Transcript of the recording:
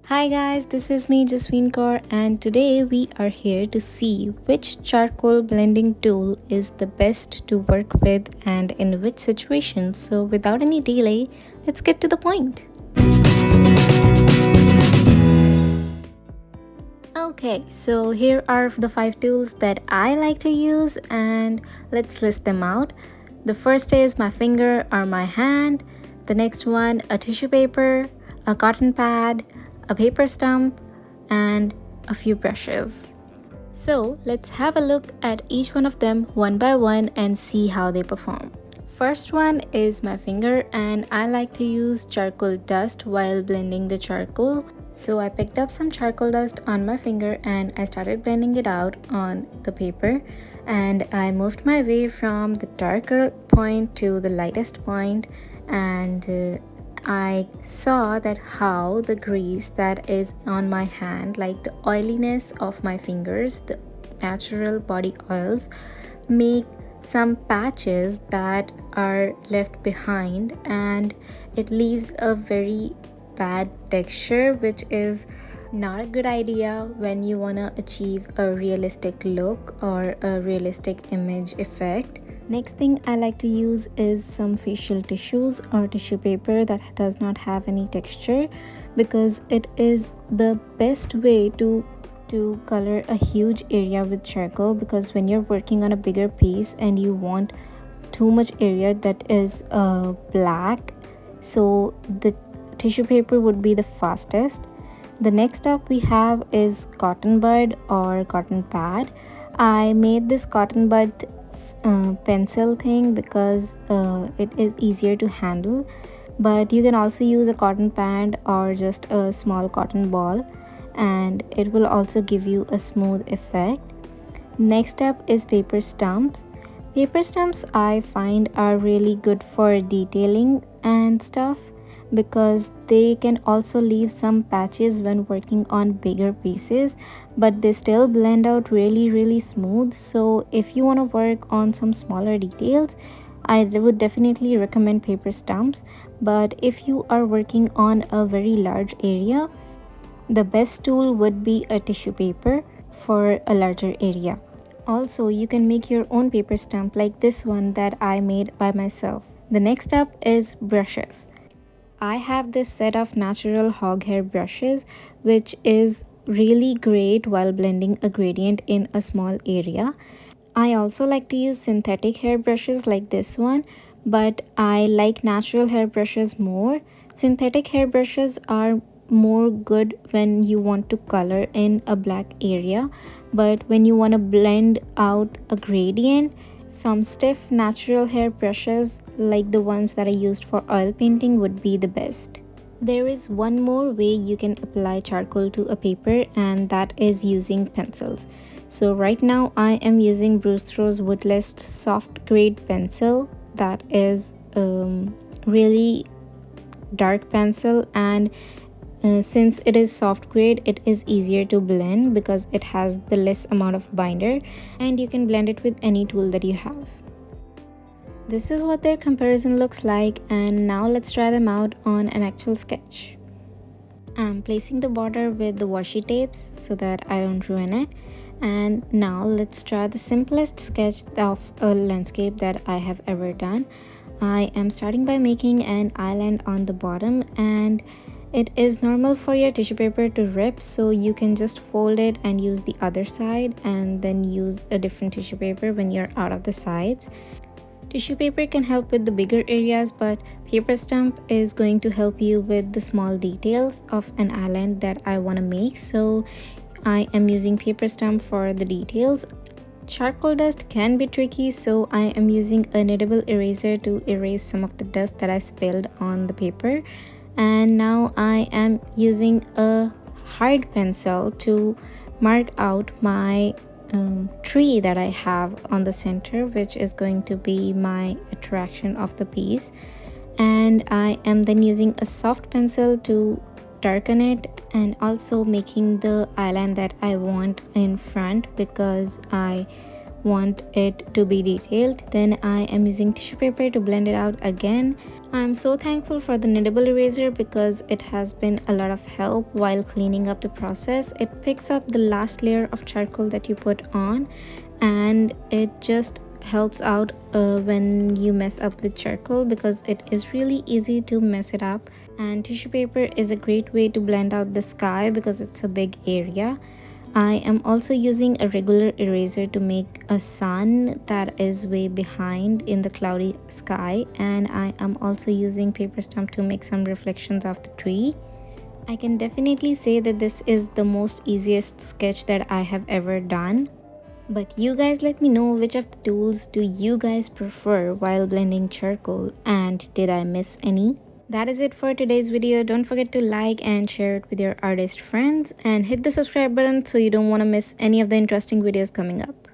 Hi guys, this is me Jasween Kaur and today we are here to see which charcoal blending tool is the best to work with and in which situation. So without any delay, let's get to the point. Okay, so here are the 5 tools that I like to use and let's list them out. The first is my finger or my hand, the next one a tissue paper, a cotton pad, a paper stump, and a few brushes. So let's have a look at each one of them one by one and see how they perform. First one is my finger and I like to use charcoal dust while blending the charcoal. So I picked up some charcoal dust on my finger and I started blending it out on the paper, and I moved my way from the darker point to the lightest point, and I saw that how the grease that is on my hand, like the oiliness of my fingers, the natural body oils, make some patches that are left behind, and it leaves a very bad texture, which is not a good idea when you want to achieve a realistic look or a realistic image effect. Next thing I like to use is some facial tissues or tissue paper that does not have any texture, because it is the best way to color a huge area with charcoal, because when you're working on a bigger piece and you want too much area that is black, so the tissue paper would be the fastest. The next up we have is cotton bud or cotton pad. I made this cotton bud pencil thing because it is easier to handle, but you can also use a cotton pad or just a small cotton ball, and it will also give you a smooth effect. Next up is paper stumps. Paper stumps I find are really good for detailing and stuff, because they can also leave some patches when working on bigger pieces, but they still blend out really smooth. So if you want to work on some smaller details, I would definitely recommend paper stumps. But if you are working on a very large area, the best tool would be a tissue paper for a larger area. Also, you can make your own paper stump like this one that I made by myself. The next up is brushes. I have this set of natural hog hair brushes, which is really great while blending a gradient in a small area. I also like to use synthetic hair brushes like this one, but I like natural hair brushes more. Synthetic hair brushes are more good when you want to color in a black area, but when you want to blend out a gradient, some stiff natural hair brushes like the ones that I used for oil painting would be the best. There is one more way you can apply charcoal to a paper, and that is using pencils. So right now I am using Bruce Throws Woodless soft grade pencil that is really dark pencil, and since it is soft grade, it is easier to blend because it has the less amount of binder, and you can blend it with any tool that you have. This is what their comparison looks like, and now let's try them out on an actual sketch. I'm placing the border with the washi tapes so that I don't ruin it. And now let's try the simplest sketch of a landscape that I have ever done. I am starting by making an island on the bottom, and it is normal for your tissue paper to rip, so you can just fold it and use the other side and then use a different tissue paper when you're out of the sides. Tissue paper can help with the bigger areas, but paper stump is going to help you with the small details of an island that I want to make, so I am using paper stump for the details. Charcoal dust can be tricky, so I am using a knittable eraser to erase some of the dust that I spilled on the paper. And now I am using a hard pencil to mark out my tree that I have on the center, which is going to be my attraction of the piece. And I am then using a soft pencil to darken it, and also making the island that I want in front, because I want it to be detailed, then I am using tissue paper to blend it out again. I'm so thankful for the knittable eraser because it has been a lot of help while cleaning up the process. It picks up the last layer of charcoal that you put on, and it just helps out when you mess up with charcoal because it is really easy to mess it up. And tissue paper is a great way to blend out the sky because it's a big area. I am also using a regular eraser to make a sun that is way behind in the cloudy sky, and I am also using paper stump to make some reflections of the tree. I can definitely say that this is the most easiest sketch that I have ever done. But you guys let me know which of the tools do you guys prefer while blending charcoal, and did I miss any? That is it for today's video. Don't forget to like and share it with your artist friends, and hit the subscribe button so you don't want to miss any of the interesting videos coming up.